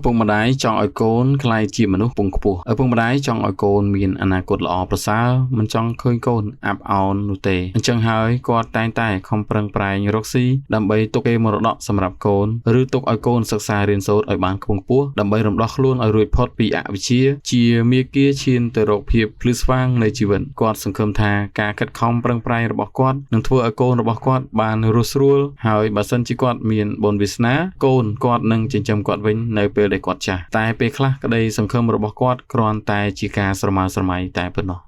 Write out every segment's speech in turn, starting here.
ពុកម្ដាយចង់ឲ្យកូនក្លាយជាមនុស្សពងខ្ពស់ឪពុកម្ដាយចង់ឲ្យកូនមានអនាគតល្អប្រសើរមិនចង់ឃើញកូនអាប់អោននោះទេអញ្ចឹងហើយគាត់តែងតែខំប្រឹងប្រែងរកស៊ីដើម្បីទុកគេមរតកសម្រាប់កូនឬទុកឲ្យកូនសិក្សារៀនសូត្រឲ្យបានខ្ពង់ខ្ពស់ដើម្បីរំដោះខ្លួនឲ្យរួចផុតពីអវិជ្ជាជាមាគ៌ាឈានទៅរកភាពភ្លឺស្វាងនៃជីវិតគាត់សង្ឃឹមថាការខិតខំប្រឹងប្រែងរបស់គាត់នឹងធ្វើឲ្យកូនរបស់គាត់បានរស់ស្រួលហើយបើសិនជាគាត់មានបុណ្យវាសនាកូនគាត់នឹងចិញ្ចឹមគាត់វិញនៅពេលដែលគាត់ចាស់តែពេលខ្លះក្តីសង្ឃឹមរបស់គាត់គ្រាន់តែជាការស្រមើស្រមៃតែប៉ុណ្ណោះ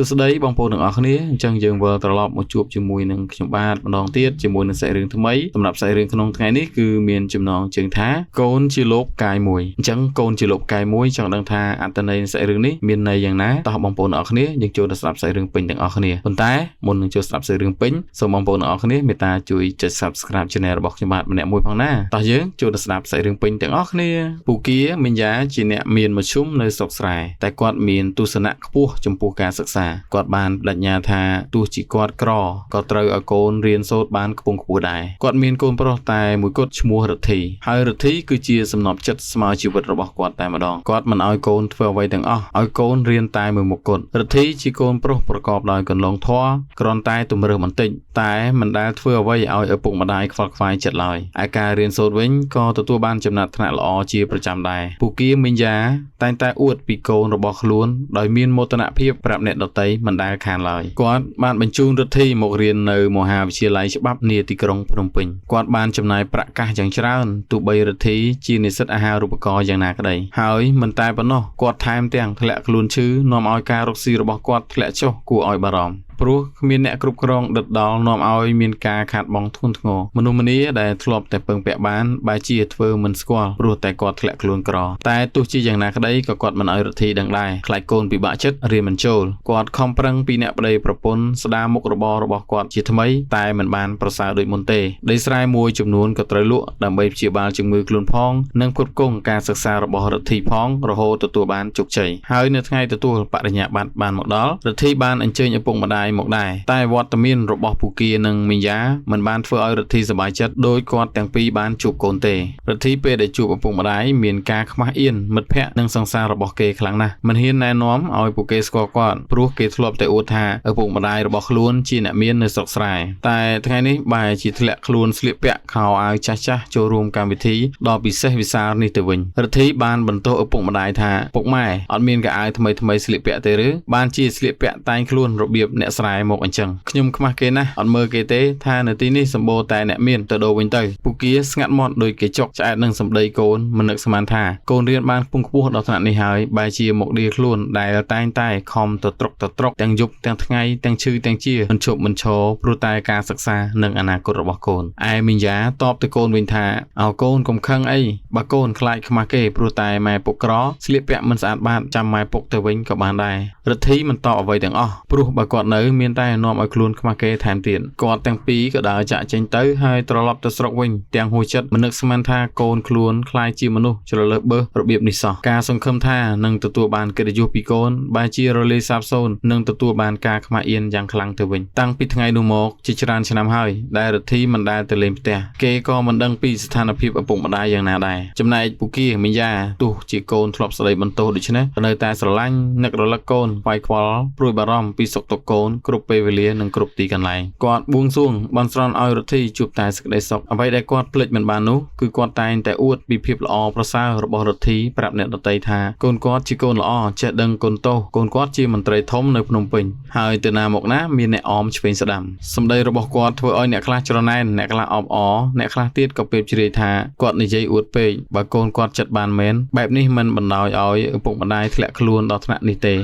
សួស្តីបងប្អូនទាំងអស់គ្នាអញ្ចឹងយើងវិលត្រឡប់មកជួបជាមួយនឹងខ្ញុំបាទម្ដងទៀតជាមួយនឹងសាច់រឿងថ្មីសម្រាប់សាច់រឿងក្នុងថ្ងៃនេះគឺមានចំណងជើងថាកូនជាលោកកាយមួយអញ្ចឹងកូនជាលោកកាយមួយចង់ដឹងថាអត្ថន័យនៃសាច់រឿងនេះមានន័យយ៉ាងណាតោះបងប្អូនទាំងអស់គ្នាយើងចូលទៅស្ដាប់សាច់រឿងពេញទាំងអស់គ្នាប៉ុន្តែមុននឹងចូលស្ដាប់សាច់រឿងពេញសូមបងប្អូនទាំងអស់គ្នាមេត្តាជួយចុច Subscribe Channel របស់ខ្ញុំបាទម្នាក់មួយផងណាតោះយើងចូលទៅស្ដាប់សាច់រឿងពេញទាំងអស់គ្នាពូគាមិញយ៉ាជាអ្នកមានមធ្យមនៅស្រុកស្រែតែគាត់មានទស្សនៈខ្ពស់ចំពោះការសិក្សាគាត់បានបដិញ្ញាថាទោះជាគាត់ក្រក៏ត្រូវឲ្យកូនរៀនសូត្របានខ្ពង់ខ្ពស់ដែរគាត់មានកូនប្រុសតែមួយគត់ឈ្មោះរិទ្ធីហើយរិទ្ធីគឺជាសំណពចិត្តស្មើជីវិតរបស់គាត់តែម្ដងគាត់មិនឲ្យកូនធ្វើអ្វីទាំងអស់ឲ្យកូនរៀនតែមួយមុខគត់រិទ្ធីជាកូនប្រុសប្រកបដោយកន្លងធម៌គ្រាន់តែទម្រើសបន្តិចតែមិនដែលធ្វើអ្វីឲ្យឪពុកម្ដាយខ្វល់ខ្វាយចិត្តឡើយឯការរៀនសូត្រវិញក៏ទទួលបានចំណាត់ថ្នាក់ល្អជាប្រចាំដែរពូគាមិញយ៉ាតែងតែអួតពីកូនរបស់ខ្លួនដោយមានមោទនភាពប្រាប់អ្នកដទៃមិនដែលខានឡើយគាត់បានបញ្ជូនរិទ្ធីមករៀននៅមហាវិទ្យាល័យច្បាប់នាទីក្រុងភ្នំពេញគាត់បានចំណាយប្រាក់កាសយ៉ាងច្រើនទោះបីរិទ្ធីជានិស្សិតអាហារូបករណ៍យ៉ាងណាក្តីហើយមិនតែប៉ុណ្ណោះគាត់ថែមទាំងធ្លាក់ខ្លួនឈឺនាំឲ្យការរកស៊ីរបស់គាត់ធ្លាក់ចុះគួរឲ្យបារម្ភព្រោះគ្មានអ្នកគ្រប់គ្រងដិតដល់នាំឲ្យមានការខាតបង់ធ្ងន់ធ្ងរមនុស្សម្នាដែលធ្លាប់តែពឹងពាក់បានបែរជាធ្វើមិនស្គាល់ព្រោះតែគាត់ធ្លាក់ខ្លួនក្រតែទោះជាយ៉ាងណាក្តីក៏គាត់មិនឲ្យរិទ្ធីដឹងដែរខ្លាចកូនពិបាកចិត្តរៀនមិនចូលគាត់ខំប្រឹងពីអ្នកប្តីប្រពន្ធស្ដារមុខរបររបស់គាត់ជាថ្មីតែមិនបានប្រសើរដូចមុនទេដីស្រែមួយចំនួនក៏ត្រូវលក់ដើម្បីព្យាបាលជំងឺខ្លួនផងនិងផ្គត់ផ្គង់ការសិក្សារបស់រិទ្ធីផងរហូតទទួលបានជោគជ័យហើយនៅថ្ងៃទទួលបរិញ្ញាបត្របានមកដល់រិទ្ធីបានអញ្ជើញឪពុកម្ដាយមកដែរតែវត្តមានរបស់ពូគានិងមីយ៉ាមិនបានធ្វើឲ្យរិទ្ធីសប្បាយចិត្តដោយគាត់ទាំងពីរបានជួបកូនទេរិទ្ធីពេលដែលជួបឪពុកម្ដាយមានការខ្មាស់អៀនមិត្តភ័ក្តិនិងសង្សាររបស់គេខ្លាំងណាស់មិនហ៊ានណែនាំឲ្យពួកគេស្គាល់គាត់ព្រោះគេធ្លាប់តែអួតថាឪពុកម្ដាយរបស់ខ្លួនជាអ្នកមាននៅស្រុកស្រែតែថ្ងៃនេះបែរជាធ្លាក់ខ្លួនស្លៀកពាក់ខោអាវចាស់ៗចូលរួមកម្មវិធីដ៏ពិសេសវិសាលនេះទៅវិញរិទ្ធីបានបន្ទោសឪពុកម្ដាយថាពុកម៉ែអត់មានកៅអៅថ្មីស្លៀកពាក់ទេឬបានជាស្លៀកពាក់តែងខ្លួនរបៀបអ្នកស្រែមកអញ្ចឹងខ្ញុំខ្មាស់គេណាស់អត់មើលគេទេថានៅទីនេះសម្បូរតែអ្នកមានទៅដូរវិញទៅពូគាស្ងាត់មាត់ដូចគេចុកឆ្អែតនឹងសម្ដីកូនមិននឹកស្មានថាកូនរៀនបានខ្ពង់ខ្ពស់ដល់ថ្នាក់នេះហើយបែរជាមកដៀលខ្លួនដែលតែងតែខំទៅត្រុកទាំងយប់ទាំងថ្ងៃទាំងឈឺទាំងជាមិនឈប់មិនឈរព្រោះតែការសិក្សានិងអនាគតរបស់កូនឯមីយ៉ាតបទៅកូនវិញថាអោកូនកុំខឹងអីបើកូនខ្លាចខ្មាស់គេព្រោះតែម៉ែពុកក្រស្លៀកពាក់មិនស្អាតបាតចាំម៉ែពុកទៅវិញក៏បានដែររិទ្ធីមិនតបអ្វីទាំងអស់ព្រោះបើគាត់នៅមានតែនាំឲ្យខ្លួនខ្មាស់គេថែមទៀតគាត់ទាំងពីរក៏ដើរចាក់ចេញទៅហើយត្រឡប់ទៅស្រុកវិញទាំងហួចចិត្តមិននឹកស្មានថាកូនខ្លួនខ្លាចជាមនុស្សជ្រលើសបើសរបៀបនេះសោះការសង្ឃឹមថានឹងទទួលបានកិត្តិយសពីកូនបែរជារលាយសាបសូន្យនិងទទួលបានការខ្មាស់អៀនយ៉ាងខ្លាំងទៅវិញតាំងពីថ្ងៃនោះមកជាច្រើនឆ្នាំហើយដែលរិទ្ធីមិនដែលទៅលេងផ្ទះគេក៏មិនដឹងពីស្ថានភាពឪពុកម្ដាយយ៉ាងណាដែរចំណែកពូគាមីយ៉ាទោះជាកូនធ្លាប់ស្ដីបន្ទោសដូច្នេះក៏នៅតែស្រឡាញ់នឹករលឹកកូនខ្វាយខ្វល់ព្រួយបារម្ភពីសុខទុក្ខកូនគ្រប់ពេលវេលានិងគ្រប់ទីកន្លែងគាត់បួងសួងបន់ស្រន់ឲ្យរិទ្ធីជួបតែសេចក្តីសុខអ្វីដែលគាត់ភ្លេចមិនបាននោះគឺគាត់តែងតែអួតពីភាពល្អប្រសើររបស់រិទ្ធីប្រាប់អ្នកដទៃថាកូនគាត់ជាកូនល្អចេះដឹងគុណទោសកូនគាត់ជាមន្ត្រីធំនៅភ្នំពេញហើយទៅណាមកណាមានអ្នកអមឆ្វេងស្ដាំសម្ដីរបស់គាត់ធ្វើឲ្យអ្នកខ្លះច្រណែនអ្នកខ្លះអបអរអ្នកខ្លះទៀតក៏ពេបជ្រាយថាគាត់និយាយអួតពេកបើកូនគាត់ចិត្តបានមែនបែបនេះមិនបណ្ដោយឲ្យឪពុកម្ដាយធ្លាក់ខ្លួនដល់ថ្នាក់នេះទេឯ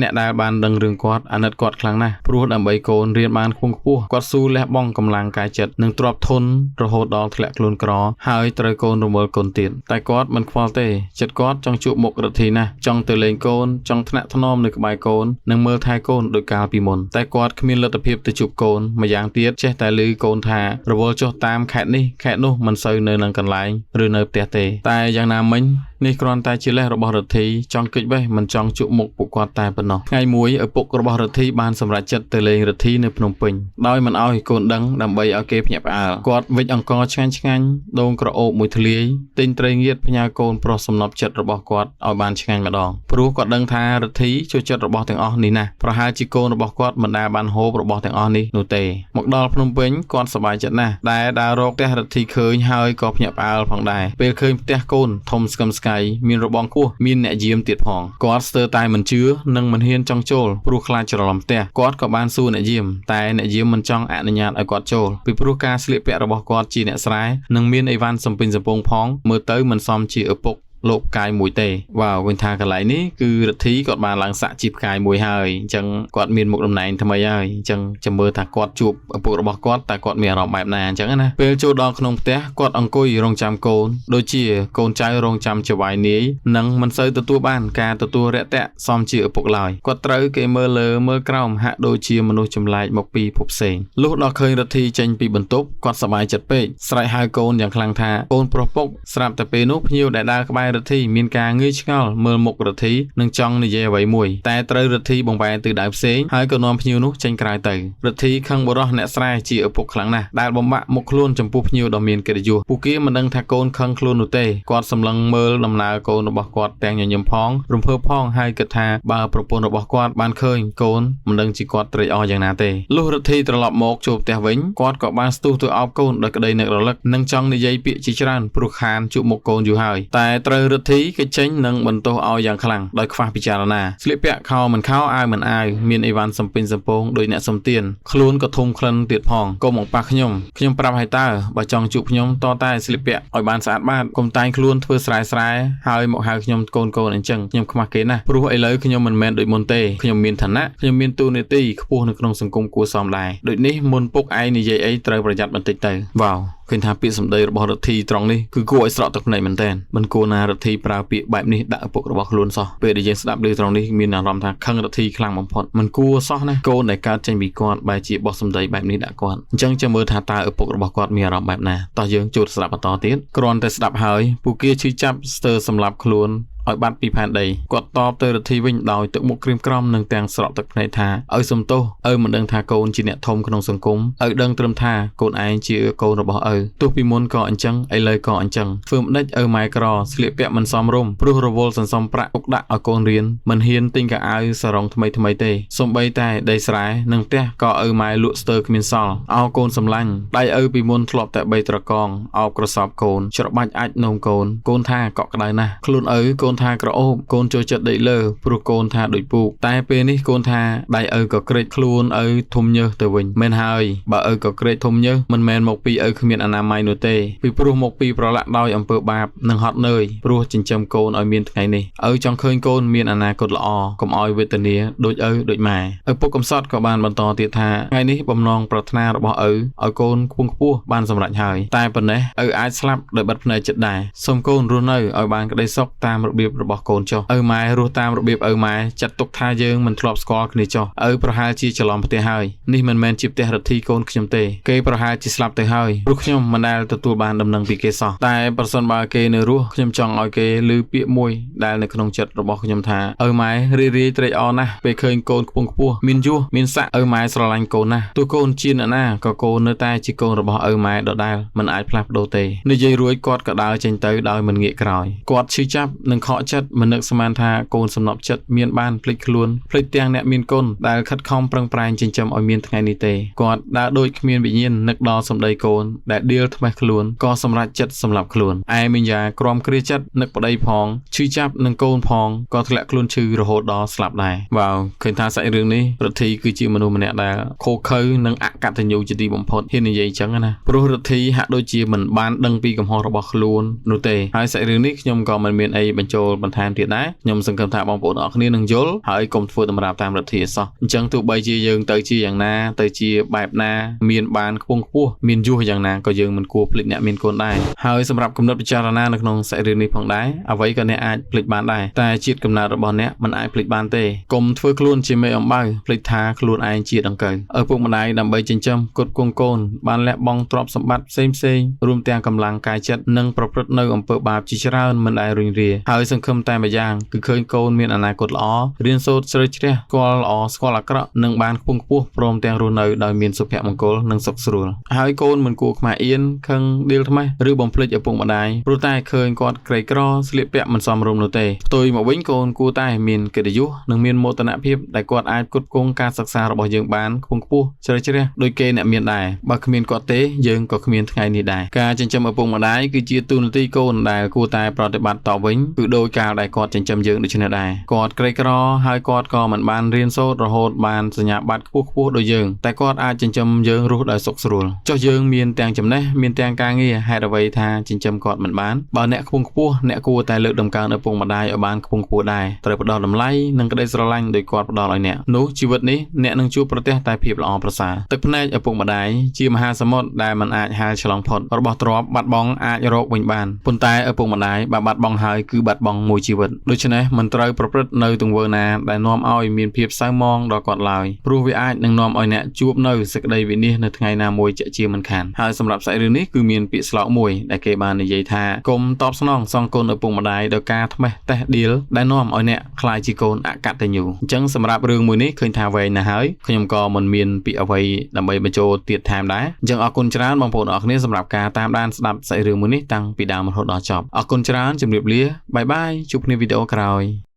អ្នកដែលបានដឹងរឿងគាត់អាណិតគាត់ខ្លាំងណាស់ព្រោះដើម្បីកូនរៀនបានខ្ពង់ខ្ពស់គាត់ស៊ូលះបង់កម្លាំងកាយចិត្តនិងទ្រព្យធនរហូតដល់ធ្លាក់ខ្លួនក្រហើយត្រូវកូនរំលកូនទៀតតែគាត់មិនខ្វល់ទេចិត្តគាត់ចង់ជួបមុខរិទ្ធីណាស់ចង់ទៅលេងកូនចង់ថ្នាក់ថ្នមនៅក្បែរកូននិងមើលថែកូនដូចកាលពីមុនតែគាត់គ្មានលទ្ធភាពទៅជួបកូនម្យ៉ាងទៀតចេះតែឮកូនថារវល់ចុះតាមខេត្តនេះខេត្តនោះមិនសូវនៅនឹងកន្លែងឬនៅផ្ទះទេតែយ៉ាងណាមិញ នេះគ្រាន់តែជាលេសរបស់រដ្ឋីចង់គេចបេះមិនចង់ជក់មុខពួកគាត់តែប៉ុណ្ណោះថ្ងៃមួយឪពុករបស់រដ្ឋីបានសម្រេចចិត្តទៅលេងរដ្ឋីនៅភ្នំពេញដោយមិនឲ្យកូនដឹងដើម្បីឲ្យគេភ្ញាក់ផ្អើលគាត់វិចអង្គឆ្ងាញ់ៗដូងក្រអូបមួយធ្លាយទិញត្រីងៀតផ្ញើកូនប្រុសសំណប់ចិត្តរបស់គាត់ឲ្យបានឆ្ងាញ់ម្ដងព្រោះគាត់ដឹងថារដ្ឋីចូលចិត្តរបស់ទាំងអស់នេះណាស់ប្រហែលជាកូនរបស់គាត់មិនដែលបានហូបរបស់ទាំងអស់នេះនោះទេមកដល់ភ្នំពេញគាត់សប្បាយចិត្តណាស់ដែលដើររកផ្ទះរដ្ឋីឃើញហើយក៏ភ្ញាក់ផ្អើលផងដែរពេលឃើញផ្ទះកូនធំស្កឹមស្កៃមានរបងខ្ពស់មានអ្នកយាមទៀតផងគាត់ស្ទើរតែមិនជឿនិងមិនហ៊ានចង់ចូលព្រោះខ្លាចច្រឡំផ្ទះគាត់ក៏បានសួរអ្នកយាមតែអ្នកយាមមិនចង់អនុញ្ញាតឲ្យគាត់ចូលពីព្រោះការស្លៀកពាក់របស់គាត់ជាអ្នកស្រែនិងមានអីវ៉ាន់សំពេញសំពងផងមើលទៅមិនសមជាឪពុកលោកផ្កាយមួយទេវ៉ាវវិញថាកន្លែងនេះគឺរដ្ឋីគាត់បានឡើងសាក់ជាផ្កាយមួយហើយអញ្ចឹងគាត់មានមុខតំណែងថ្មីហើយអញ្ចឹងចាំមើលថាគាត់ជួបឪពុករបស់គាត់តែគាត់មានអារម្មណ៍បែបណាអញ្ចឹងណាពេលចូលដល់ក្នុងផ្ទះគាត់អង្គុយរងចាំកូនដូចជាកូនចៅរងចាំចៅវាយនាយនិងមិនសូវទទួលបានការទទួលរាក់ទាក់សមជាឪពុកឡើយគាត់ត្រូវគេមើលលើមើលក្រោមហាក់ដូចជាមនុស្សចម្លែកមកពីភពផ្សេងលុះដល់ឃើញរដ្ឋីចេញពីបន្ទប់គាត់សប្បាយចិត្តពេកស្រែកហៅកូនយ៉ាងខ្លាំងថាកូនប្រុសពុកស្រាប់តែពេលនោះភ្ញៀវដែលដើរក្បែររដ្ឋីមានការងឿឆ្ងល់មើលមុខរដ្ឋីនិងចង់និយាយអ្វីមួយតែត្រូវរដ្ឋីបង្វែរទិសដៅផ្សេងហើយក៏នាំភ្ញៀវនោះចេញក្រៅទៅរដ្ឋីខឹងបរោះអ្នកស្រែជាឪពុកខ្លាំងណាស់ដែលបំបាក់មុខខ្លួនចំពោះភ្ញៀវដ៏មានកិត្តិយសពួកគេមិនដឹងថាកូនខឹងខ្លួននោះទេគាត់សម្លឹងមើលដំណើរកូនរបស់គាត់ទាំងញញឹមផងរំភើបផងហើយគិតថាបើប្រពន្ធរបស់គាត់បានឃើញកូនមិនដឹងជាគាត់ត្រេកអរយ៉ាងណាទេលុះរដ្ឋីត្រឡប់មកចូលផ្ទះវិញគាត់ក៏បានស្ទុះទៅអោបកូនដោយក្តីនឹករលឹកនិងចង់និយាយពាក្យជាច្រើនព្រោះខានជួបមុខកូនយូរហើយតែត្រូវរដ្ឋីគេចេញនិងបន្ទោសឲ្យយ៉ាងខ្លាំងដោយខ្វះពិចារណាស្លៀកពាក់ខោមិនខោអាវមិនអាវមានអីវ៉ាន់សំពេញសំពងដោយអ្នកសំទានខ្លួនក៏ធំក្លិនទៀតផងកុំមកប៉ះខ្ញុំប្រាប់ឲ្យតើបើចង់ជួបខ្ញុំតតែស្លៀកពាក់ឲ្យបានស្អាតបាតកុំតែងខ្លួនធ្វើស្រែហើយមកហៅខ្ញុំកូនអញ្ចឹងខ្ញុំខ្មាស់គេណាស់ព្រោះឥឡូវខ្ញុំមិនមែនដូចមុនទេខ្ញុំមានឋានៈខ្ញុំមានតួនាទីខ្ពស់នៅក្នុងសង្គមគួរសមដែរដូចនេះមុនពុកឯងនិយាយអីត្រូវប្រយ័ត្នបន្តិចទៅវ៉ាវឃើញថាពាក្យសម្ដីរបស់រដ្ឋីត្រង់នេះគឺគួរឲ្យស្រក់ទឹកភ្នែកមែនទែនមិនគួរណារដ្ឋីប្រើពាក្យបែបនេះដាក់ឪពុករបស់ខ្លួនសោះពេលដែលយើងស្ដាប់ឮត្រង់នេះមានអារម្មណ៍ថាខឹងរដ្ឋីខ្លាំងបំផុតមិនគួរសោះណាកូនដែលកើតចេញពីគាត់បែរជាបោះសម្ដីបែបនេះដាក់គាត់អញ្ចឹងចាំមើលថាតើឪពុករបស់គាត់មានអារម្មណ៍បែបណាតោះយើងចូលស្ដាប់បន្តទៀតគ្រាន់តែស្ដាប់ហើយពួកគេឈឺចាប់ស្ទើរសម្លាប់ខ្លួនឲ្យបាត់ពីផែនដីគាត់តបទៅរដ្ឋីវិញដោយទឹកមុខក្រៀមក្រំនិងទាំងស្រក់ទឹកភ្នែកថាឲ្យសំទោសឪមិនដឹងថាកូនជាអ្នកធំក្នុងសង្គមឪដឹងត្រឹមថាកូនឯងជាកូនរបស់ឪទោះពីមុនក៏អញ្ចឹងឥឡូវក៏អញ្ចឹងធ្វើម្ដេចឪម៉ែក្រស្លៀកពាក់មិនសមរម្យព្រោះរវល់សន្សំប្រាក់ទុកដាក់ឲ្យកូនរៀនមិនហ៊ានទិញកៅអៅសារ៉ុងថ្មីទេសូម្បីតែដីស្រែនិងផ្ទះក៏ឪម៉ែលក់ស្ទើរគ្មានសល់អោកូនសម្លាញ់ដៃឪពីមុនធ្លាប់តែ3ត្រកងអោបក្រសោបកូនច្របាច់អាចនោមកូនថាកក់ក្ដៅណាស់ខ្លួនឪកូនថាក្រអូបកូនចូលចិត្តដេកលើព្រោះកូនថាដូចពូកតែពេលនេះកូនថាដៃឪក៏ក្រេកខ្លួនឪធំញើសទៅវិញមែនហើយបើឪក៏ក្រេកធំញើសមិនមែនមកពីឪគ្មានអនាម័យនោះទេពីព្រោះមកពីប្រឡាក់ដោយអំពើបាបនិងហត់នឿយព្រោះចិញ្ចឹមកូនឲ្យមានថ្ងៃនេះឪចង់ឃើញកូនមានអនាគតល្អកុំឲ្យវេទនាដូចឪដូចម៉ែឪពុកកំសត់ក៏បានបន្តទៀតថាថ្ងៃនេះបំណងប្រាថ្នារបស់ឪឲ្យកូនខ្ពង់ខ្ពស់បានសម្រេចហើយតែប៉ុណ្ណេះឪអាចស្លាប់ដោយបាត់ភ្នែកចិត្តដែរសូមកូនរស់នៅឲ្យបានក្តីសុខតាមរបៀបរបស់កូនចុះឪម៉ែរស់តាមរបៀបឪម៉ែចាត់ទុកថាយើងមិនធ្លាប់ស្គាល់គ្នាចុះឪប្រហែលជាច្រឡំផ្ទះហើយនេះមិនមែនជាផ្ទះរដ្ឋីកូនខ្ញុំទេគេប្រហែលជាស្លាប់ទៅហើយព្រោះខ្ញុំមិនដែលទទួលបានដំណឹងពីគេសោះតែប្រសិនបើគេនៅរស់ខ្ញុំចង់ឲ្យគេឮពាក្យមួយដែលនៅក្នុងចិត្តរបស់ខ្ញុំថាឪម៉ែរីករាយត្រេកអរណាស់ពេលឃើញកូនខ្ពង់ខ្ពស់មានយសមានស័ក្តិឪម៉ែស្រឡាញ់កូនណាស់ទោះកូនជាអ្នកណាក៏កូននៅតែជាកូនរបស់ឪម៉ែដដែលមិនអាចផ្លាស់ប្ដូរទេនិយាយរួចគាត់ក៏ដើរចេញទៅដោយមិនងាកក្រោយគាត់ឈឺចាប់និងខកចិត្តមិននឹកស្មានថាកូនសំណប់ចិត្តមានបានភ្លេចខ្លួនភ្លេចទាំងអ្នកមានគុណដែលខិតខំប្រឹងប្រែងចិញ្ចឹមឲ្យមានថ្ងៃនេះទេគាត់ដើរដូចគ្មានវិញ្ញាណនឹកដល់សម្ដីកូនដែលដៀលថ្មេះខ្លួនក៏សម្រេចចិត្តសម្លាប់ខ្លួនឯមីយ៉ាក្រំគ្រាចិត្តនឹកប្តីផងឈឺចាប់នឹងកូនផងក៏ធ្លាក់ខ្លួនឈឺរហូតដល់ស្លាប់ដែរវ៉ាវឃើញថាសាច់រឿងនេះរដ្ឋីគឺជាមនុស្សម្នាក់ដែលខូខើនិងអកតញ្ញូជាទីបំផុតហ៊ាននិយាយចឹងណាព្រោះរដ្ឋីហាក់ដូចជាមិនបានដឹងពីកំហុសរបស់ខ្លួននោះទេហើយសាច់រឿងនេះខ្ញុំក៏មិនមានអីបញ្ចូល ចូលបន្ថែមទៀតដែរខ្ញុំសង្ឃឹមថាបងប្អូនអរគ្នានឹងយល់ហើយកុំធ្វើតម្រាប់តាមរដ្ឋាភិបាលសោះអញ្ចឹងទោះបីជាយើងទៅជាយ៉ាងណាទៅជាបែបណាមានបានខ្ពង់ខ្ពស់មានយុះយ៉ាងណាក៏យើងមិនគួរភ្លេចអ្នកមានកូនដែរហើយសម្រាប់គំនិតពិចារណានៅក្នុងសាច់រឿងនេះផងដែរអ្វីក៏អ្នកអាចភ្លេចបានដែរតែជាតិកំណើតរបស់អ្នកមិនអាចភ្លេចបានទេកុំធ្វើខ្លួនជាមេអំបៅភ្លេចថាខ្លួនឯងជាដង្កូវឪពុកម្ដាយដើម្បីចិញ្ចឹមគុតគង់កូនបានលះបង់ទ្រព្យសម្បត្តិផ្សេងៗរួមទាំងកម្លាំងកាយចិត្តនិងប្រព្រឹត្តនៅអំពើបាបជាច្រើនមិនដែលរុញរាហើយសង្ឃឹមតែម្យ៉ាងគឺឃើញកូនមានអនាគតល្អរៀនសូត្រជ្រៅជ្រះស្គាល់ល្អស្គាល់អាក្រក់និងបានខ្ពង់ខ្ពស់ព្រមទាំងរស់នៅដោយមានសុភមង្គលនិងសុខស្រួលហើយកូនមិនគួរខ្មាស់អៀនខឹងដៀលថ្មេះឬបំភ្លេចឪពុកម្ដាយព្រោះតែឃើញគាត់ក្រីក្រស្លៀកពាក់មិនសមរម្យនោះទេផ្ទុយមកវិញកូនគួរតែមានកិត្តិយសនិងមានមោទនភាពដែលគាត់អាចផ្គត់ផ្គង់ការសិក្សារបស់យើងបានខ្ពង់ខ្ពស់ជ្រៅជ្រះដោយគេអ្នកមានដែរបើគ្មានគាត់ទេយើងក៏គ្មានថ្ងៃនេះដែរការចិញ្ចឹមឪពុកម្ដាយគឺជាទូនាទីកូនដែលគួរតែប្រតិបត្តិតវិញគឺដោយការដែលគាត់ចិញ្ចឹមយើងដូច្នេះដែរគាត់ក្រីក្រហើយគាត់ក៏មិនបានរៀនសូត្ររហូតបានសញ្ញាបត្រខ្ពស់ខ្ពស់ដូចយើងតែគាត់អាចចិញ្ចឹមយើងរស់ដោយសុខស្រួលចុះយើងមានទាំងចំណេះមានទាំងការងារហេតុអ្វីថាចិញ្ចឹមគាត់មិនបានបើអ្នកខ្ពង់ខ្ពស់អ្នកគួរតែលើកដំកើងឪពុកម្ដាយឲ្យបានខ្ពង់ខ្ពស់ដែរត្រូវផ្ដល់តម្លៃនិងក្តីស្រឡាញ់ដោយគាត់ផ្ដល់ឲ្យអ្នកនោះជីវិតនេះអ្នកនឹងជួបប្រទះតែភាពល្អប្រសើរទឹកភ្នែកឪពុកម្ដាយជាមហាសមុទ្រដែលមិនអាចហាលឆ្លងផុតរបស់ទ្រព្យបាត់បង់អាចរកវិញបានប៉ុន្តែឪពុកម្ដាយបើបាត់បង់ហើយគឺបាត់បង់មួយជីវិតដូច្នេះមិនត្រូវប្រព្រឹត្តនៅទង្វើណាដែលនាំឲ្យមានភាពសៅហ្មងដល់គាត់ឡើយព្រោះវាអាចនឹងនាំឲ្យអ្នកជួបនៅសេចក្តីវិនាសនៅថ្ងៃណាមួយជាក់ជាមិនខានហើយសម្រាប់សាច់រឿងនេះគឺមានពាក្យស្លោកមួយដែលគេបាននិយាយថាកុំតបស្នងសងគុណឪពុកម្ដាយដោយការថ្មេះតេះដៀលដែលនាំឲ្យអ្នកខ្លាចជាកូនអកតញ្ញូអញ្ចឹងសម្រាប់រឿងមួយនេះឃើញថាវែងណាស់ហើយខ្ញុំក៏មិនមានពាក្យអ្វីដើម្បីបញ្ចូលទៀតថែមដែរអញ្ចឹងអរគុណច្រើនបងប្អូនអរគ្នាសម្រាប់ការតាមដានស្ដាប់សាច់រឿងមួយនេះតាំងពីដើមរហូតដល់ចប់អរគុណច្រើនជម្រាបលាបាយបាយជួបគ្នាវីដេអូក្រោយ